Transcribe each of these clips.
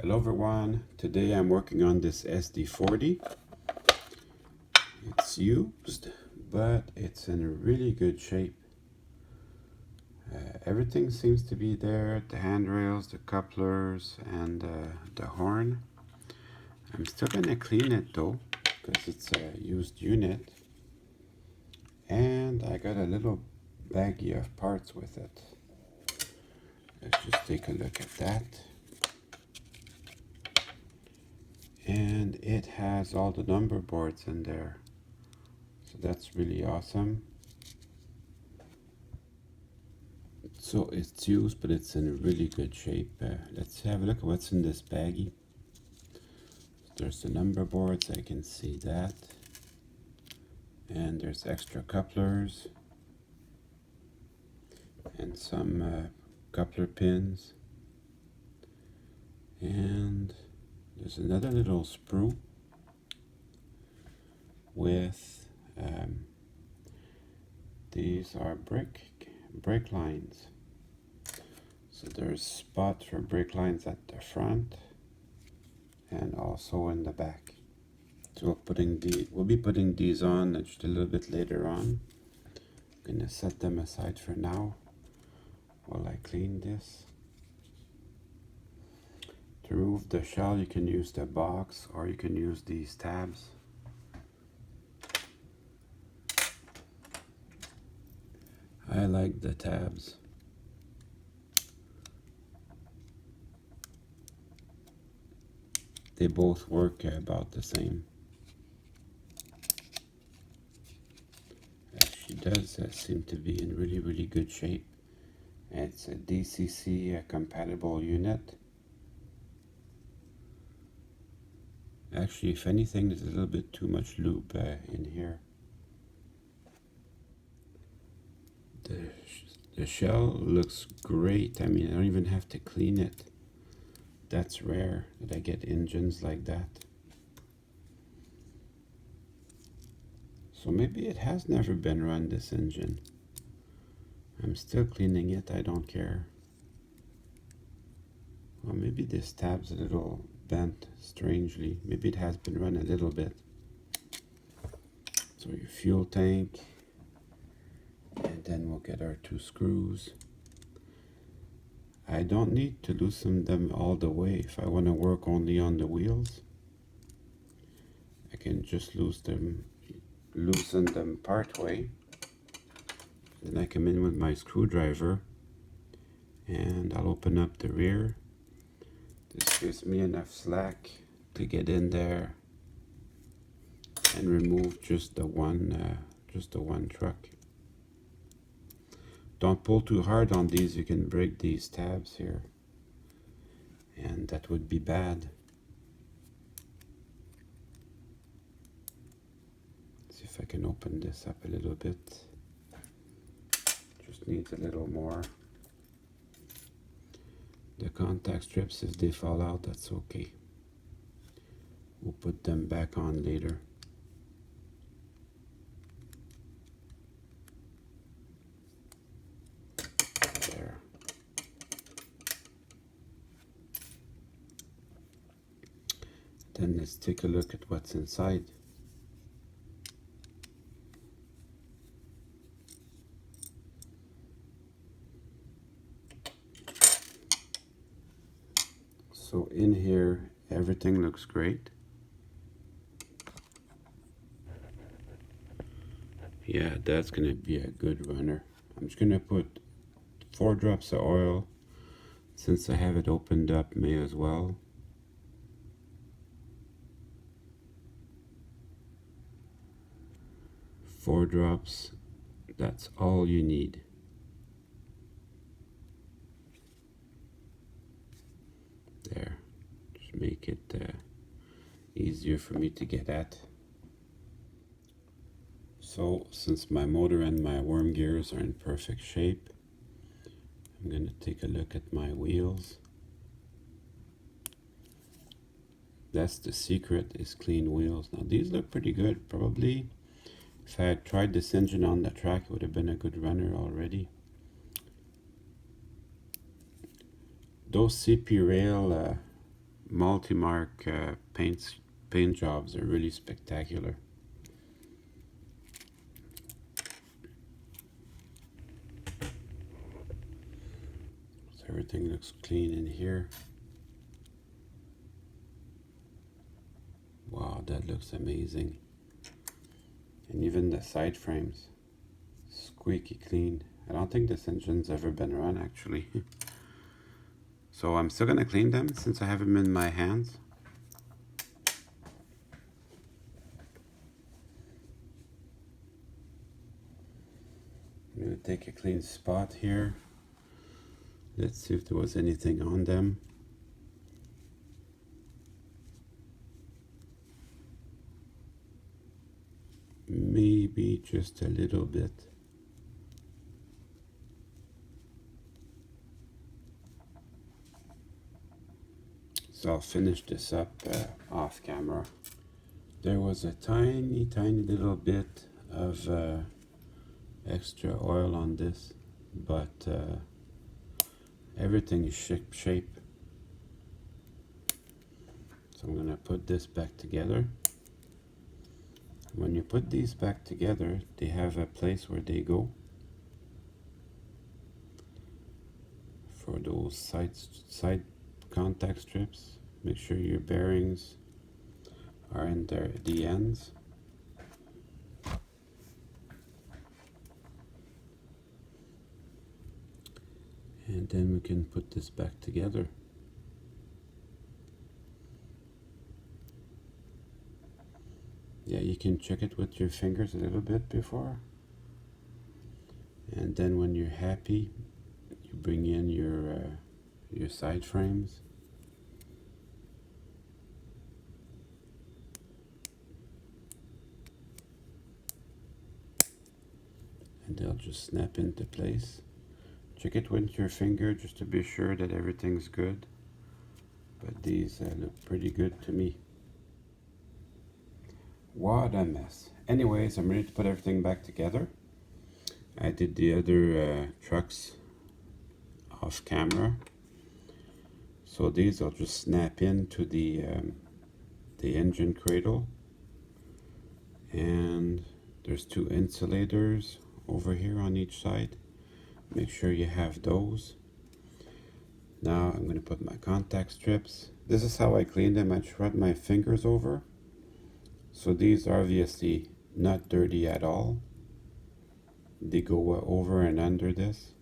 Hello everyone, today I'm working on this SD40. It's used, but it's in really good shape. Everything seems to be there, the handrails, the couplers, and the horn. I'm still going to clean it though, because it's a used unit. And I got a little baggie of parts with it. Let's just take a look at that. And it has all the number boards in there, so that's really awesome. So it's used, but it's in really good shape. Let's have a look at what's in this baggie. There's the number boards, I can see that, and there's extra couplers and some coupler pins, and there's another little sprue with these are brake lines. So there's spots for brake lines at the front and also in the back. So we'll be putting these on just a little bit later on. I'm gonna set them aside for now while I clean this. To remove the shell, you can use the box or you can use these tabs. I like the tabs. They both work about the same. She does seem to be in really good shape. It's a DCC compatible unit. Actually, if anything, there's a little bit too much lube in here. The shell looks great. I mean, I don't even have to clean it. That's rare that I get engines like that. So maybe it has never been run, this engine. I'm still cleaning it, I don't care. Well, maybe this tab's a little bent strangely. Maybe it has been run a little bit. So your fuel tank, and then we'll get our 2 screws. I don't need to loosen them all the way. If I want to work only on the wheels, I can just loosen them part way. Then I come in with my screwdriver and I'll open up the rear. This gives me enough slack to get in there and remove just the one truck. Don't pull too hard on these, you can break these tabs here, and that would be bad. See if I can open this up a little bit. Just needs a little more. The contact strips, if they fall out, that's okay. We'll put them back on later. There. Then let's take a look at what's inside. So in here, everything looks great. Yeah, that's gonna be a good runner. I'm just gonna put 4 drops of oil. Since I have it opened up, may as well. Four drops, that's all you need. There, just make it easier for me to get at. So, since my motor and my worm gears are in perfect shape, I'm going to take a look at my wheels. That's the secret, is clean wheels. Now these look pretty good. Probably if I had tried this engine on the track, it would have been a good runner already. Those CP rail multi-mark paint jobs are really spectacular. So everything looks clean in here. Wow, that looks amazing. And even the side frames, squeaky clean. I don't think this engine's ever been run actually. So I'm still gonna clean them since I have them in my hands. I'm gonna take a clean spot here. Let's see if there was anything on them. Maybe just a little bit. So I'll finish this up off camera. There was a tiny little bit of extra oil on this, but everything is shape. So I'm gonna put this back together. When you put these back together, they have a place where they go for those side contact strips. Make sure your bearings are in the ends. And then we can put this back together. Yeah, you can check it with your fingers a little bit before. And then when you're happy, you bring in your side frames. And they'll just snap into place. Check it with your finger just to be sure that everything's good. But these look pretty good to me. What a mess. Anyways, I'm ready to put everything back together. I did the other trucks off camera. So these will just snap into the engine cradle. And there's two insulators over here on each side. Make sure you have those. Now I'm going to put my contact strips. This is how I clean them. I just run my fingers over. So these are obviously not dirty at all. They go over and under this.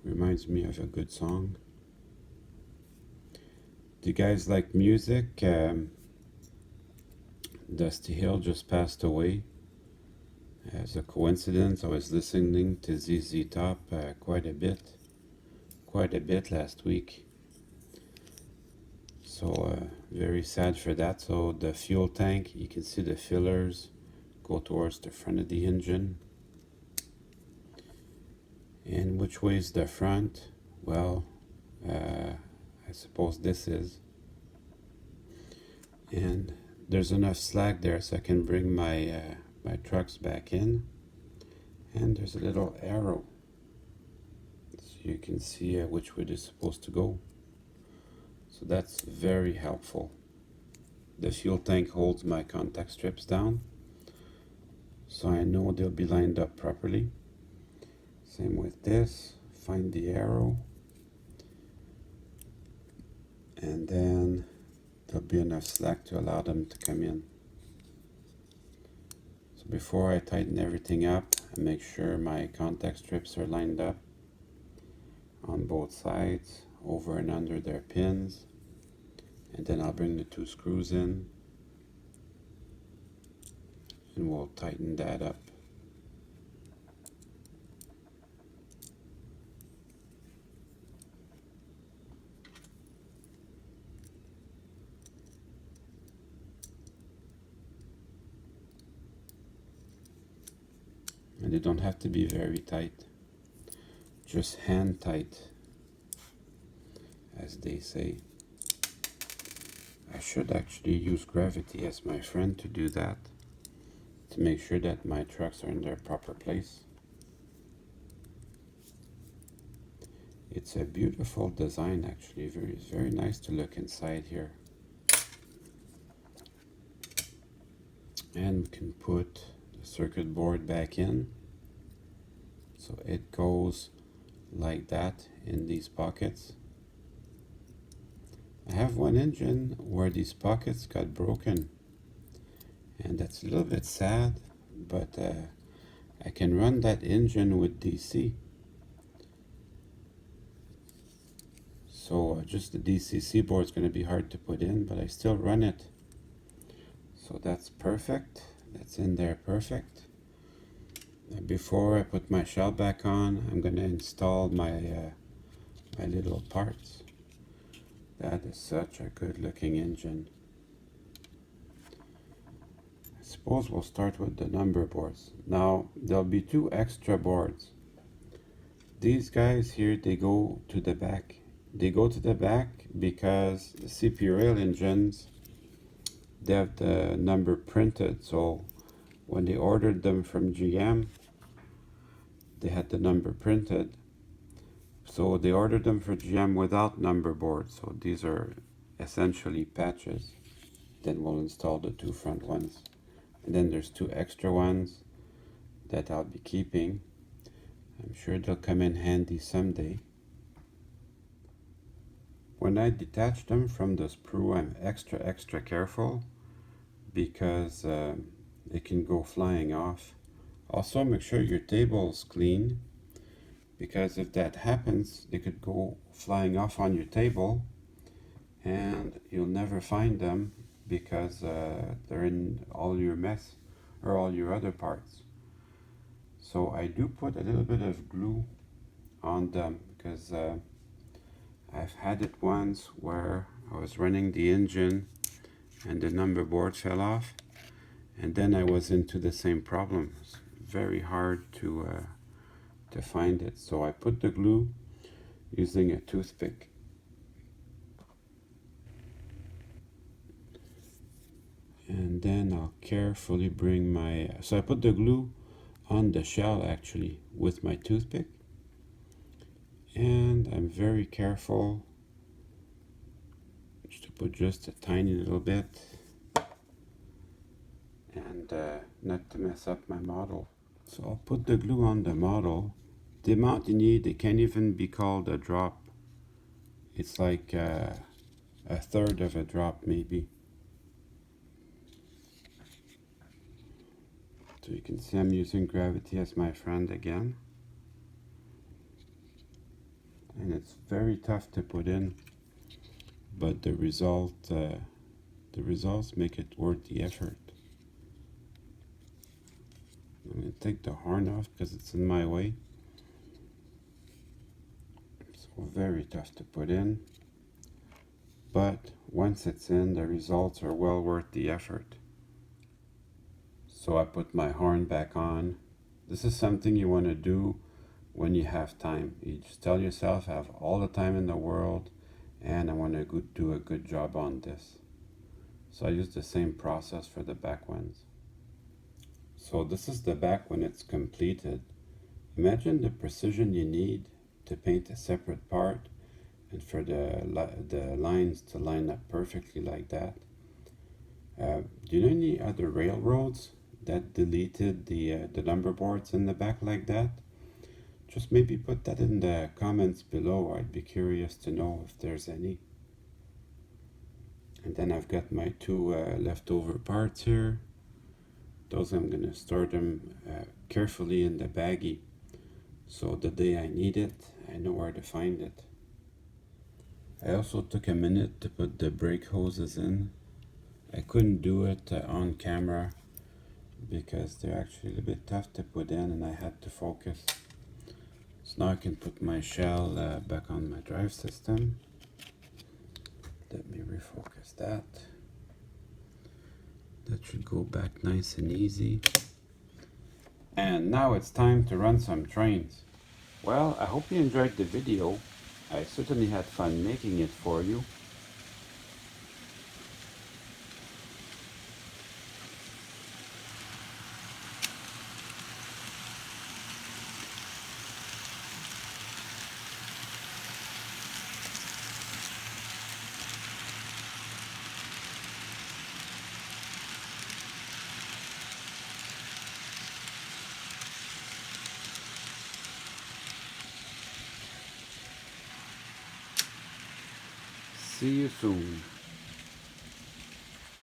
Reminds me of a good song. Do you guys like music? Dusty Hill just passed away. As a coincidence, I was listening to ZZ Top quite a bit last week. So very sad for that. So the fuel tank, you can see the fillers go towards the front of the engine. And which way is the front? Well, I suppose this is. And there's enough slack there so I can bring my my trucks back in. And there's a little arrow so you can see which way they're supposed to go. So that's very helpful. The fuel tank holds my contact strips down, so I know they'll be lined up properly. Same with this. Find the arrow, and then there'll be enough slack to allow them to come in. So before I tighten everything up, I make sure my contact strips are lined up on both sides, over and under their pins. And then I'll bring the two screws in and we'll tighten that up. And they don't have to be very tight, just hand tight, as they say. I should actually use gravity as my friend to do that, to make sure that my trucks are in their proper place. It's a beautiful design actually, very nice to look inside here. And we can put the circuit board back in. So it goes like that in these pockets. I have one engine where these pockets got broken, and that's a little bit sad, but I can run that engine with DC. So just the DCC board is going to be hard to put in, but I still run it. So that's perfect. That's in there perfect. Before I put my shell back on, I'm going to install my my little parts. That is such a good looking engine. I suppose we'll start with the number boards. Now there'll be two extra boards. These guys here, they go to the back. They go to the back because the CP rail engines, they have the number printed. So when they ordered them from GM, they had the number printed. So they ordered them for GM without number boards. So these are essentially patches. Then we'll install the two front ones. And then there's two extra ones that I'll be keeping. I'm sure they'll come in handy someday. When I detach them from the sprue, I'm extra careful because they can go flying off. Also, make sure your table's clean, because if that happens, they could go flying off on your table and you'll never find them because they're in all your mess or all your other parts. So I do put a little bit of glue on them because I've had it once where I was running the engine and the number board fell off, and then I was into the same problem. It's very hard to find it. So I put the glue using a toothpick. And then I'll carefully bring my, so I put the glue on the shell actually with my toothpick. And I'm very careful just to put just a tiny little bit and not to mess up my model. So I'll put the glue on the model. The amount you need, it can't even be called a drop. It's like a third of a drop maybe. So you can see I'm using gravity as my friend again. And it's very tough to put in, but the results make it worth the effort. I'm going to take the horn off because it's in my way. So very tough to put in, but once it's in, the results are well worth the effort. So I put my horn back on. This is something you want to do when you have time. You just tell yourself, I have all the time in the world and I want to do a good job on this. So I use the same process for the back ones. So this is the back when it's completed. Imagine the precision you need to paint a separate part and for the lines to line up perfectly like that. Do you know any other railroads that deleted the number boards in the back like that? Just maybe put that in the comments below. I'd be curious to know if there's any. And then I've got my two leftover parts here. Those I'm going to store them carefully in the baggie. So the day I need it, I know where to find it. I also took a minute to put the brake hoses in. I couldn't do it on camera because they're actually a little bit tough to put in and I had to focus. So now I can put my shell back on my drive system. Let me refocus that. That should go back nice and easy. And now it's time to run some trains. Well, I hope you enjoyed the video. I certainly had fun making it for you. See you soon.